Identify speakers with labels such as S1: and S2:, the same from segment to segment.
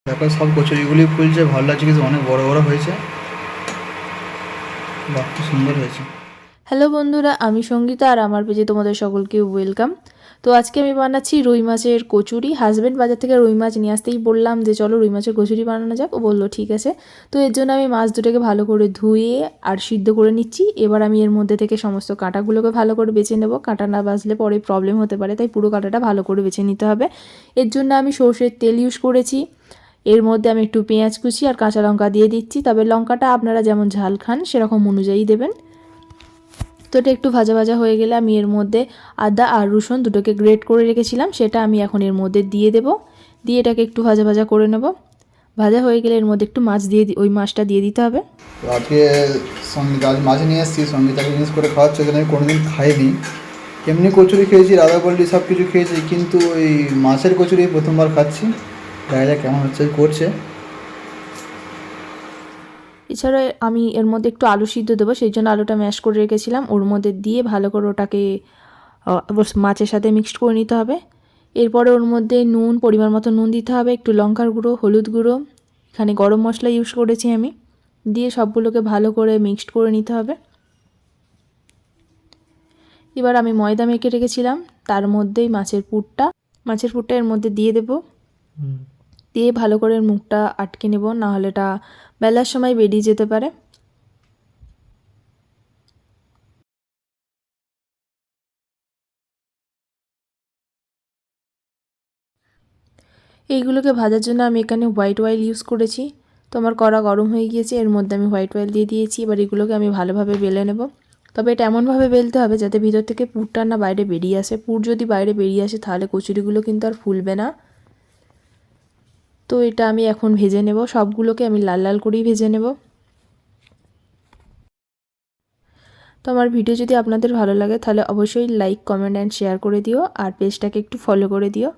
S1: দেখো সব কচুরিগুলি ফুলছে, ভালো লাগছে, কিন্তু অনেক বড় বড় হয়েছে। বাহ, খুব সুন্দর হয়েছে।
S2: হ্যালো বন্ধুরা, আমি সঙ্গীতা আর আমার পেজে তোমাদের সকলকে ওয়েলকাম। তো আজকে আমি বানাচ্ছি রুই মাছের কচুরি। হাজব্যান্ড বাজার থেকে রুই মাছ নিয়ে আসতেই বললাম যে চলো রুই মাছের কচুরি বানানো যাক। ও বললো ঠিক আছে। তো এর জন্য আমি মাছ দুটোকে ভালো করে ধুয়ে আর সিদ্ধ করে নিচ্ছি। এবার আমি এর মধ্যে থেকে সমস্ত কাঁটাগুলোকে ভালো করে বেছে নেব। কাঁটা না বাছলে পরে প্রবলেম হতে পারে, তাই পুরো কাঁটাটা ভালো করে বেছে নিতে হবে। এর জন্য আমি সর্ষের তেল ইউজ করেছি। এর মধ্যে আমি একটু পেঁয়াজ কুচি আর কাঁচা লঙ্কা দিয়ে দিচ্ছি, তবে লঙ্কাটা আপনারা যেমন ঝাল খান সেরকম অনুযায়ী দেবেন। তো এটা একটু ভাজা ভাজা হয়ে গেলে আমি এর মধ্যে আদা আর রসুন দুটোকে গ্রেট করে রেখেছিলাম, সেটা আমি এখন এর মধ্যে দিয়ে দেব। দিয়ে এটাকে একটু ভাজা ভাজা করে নেব। ভাজা হয়ে গেলে এর মধ্যে একটু মাছ দিয়ে ওই মাছটা দিয়ে দিতে হবে।
S1: তো আজকে সঙ্গীতা আজ মাছ নিয়ে এসেছি, সঙ্গীতাকে জিনিস করে খাওয়াচ্ছে, যেন আমি কোনোদিন খাইনি। এমনি কচুরি খেয়েছি, রাধা বল্লি সব কিছু খেয়েছি, কিন্তু ওই মাছের কচুরি প্রথমবার খাচ্ছি। দেখা যাক কেমন হচ্ছে, করছে।
S2: এছাড়া আমি এর মধ্যে একটু আলু সিদ্ধ দেবো, সেই জন্য আলুটা ম্যাশ করে রেখেছিলাম, ওর মধ্যে দিয়ে ভালো করে ওটাকে মাছের সাথে মিক্সড করে নিতে হবে। এরপরে ওর মধ্যে নুন, পরিমাণ মতো নুন দিতে হবে, একটু লঙ্কার গুঁড়ো, হলুদ গুঁড়ো, এখানে গরম মশলা ইউজ করেছি আমি। দিয়ে সবগুলোকে ভালো করে মিক্সড করে নিতে হবে। এবার আমি ময়দা মেখে রেখেছিলাম, তার মধ্যেই মাছের পুরটা এর মধ্যে দিয়ে দেব। দিয়ে ভালো করে মুখটা আটকে নেব, নাহলে এটা বেলার সময় বেরিয়ে যেতে পারে। এইগুলোকে ভাজার জন্য আমি এখানে হোয়াইট অয়েল ইউজ করেছি। তো আমার কড়া গরম হয়ে গিয়েছে, এর মধ্যে আমি হোয়াইট অয়েল দিয়ে দিয়েছি। এবার এগুলোকে আমি ভালোভাবে বেলে নেব। তবে এটা এমনভাবে বেলতে হবে যাতে ভিতর থেকে পুরটা না বাইরে বেরিয়ে আসে। পুর যদি বাইরে বেরিয়ে আসে তাহলে কচুরিগুলো কিন্তু আর ফুলবে না। তো এটা আমি এখন ভেজে নেব, সবগুলোকে আমি লাল লাল করেই ভেজে নেব। তো আমার ভিডিও যদি আপনাদের ভালো লাগে তাহলে অবশ্যই লাইক, কমেন্ট অ্যান্ড শেয়ার করে দিও, আর পেজটাকে একটু ফলো করে দিও।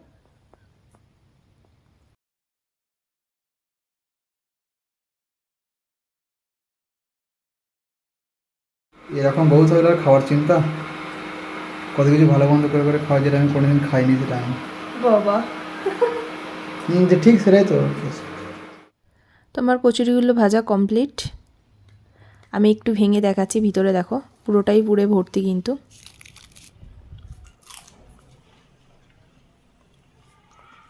S1: এরকম বহু থাকলে আর খাওয়ার চিন্তা, কত কিছু ভালো মন্দ করে করে খাওয়া, যেটা আমি কোনোদিন খাইনি, সেটা আমি
S2: বাবা।
S1: যে ঠিক সেটাই তো।
S2: তো আমার কচুরিগুলো ভাজা কমপ্লিট। আমি একটু ভেঙে দেখাচ্ছি, ভিতরে দেখো পুরোটাই পুরে ভর্তি কিন্তু।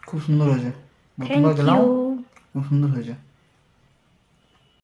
S1: খুব সুন্দর হয়েছে,
S2: থ্যাংক
S1: প্রথমবার গেলাম,
S2: ইউ।
S1: খুব সুন্দর হয়েছে।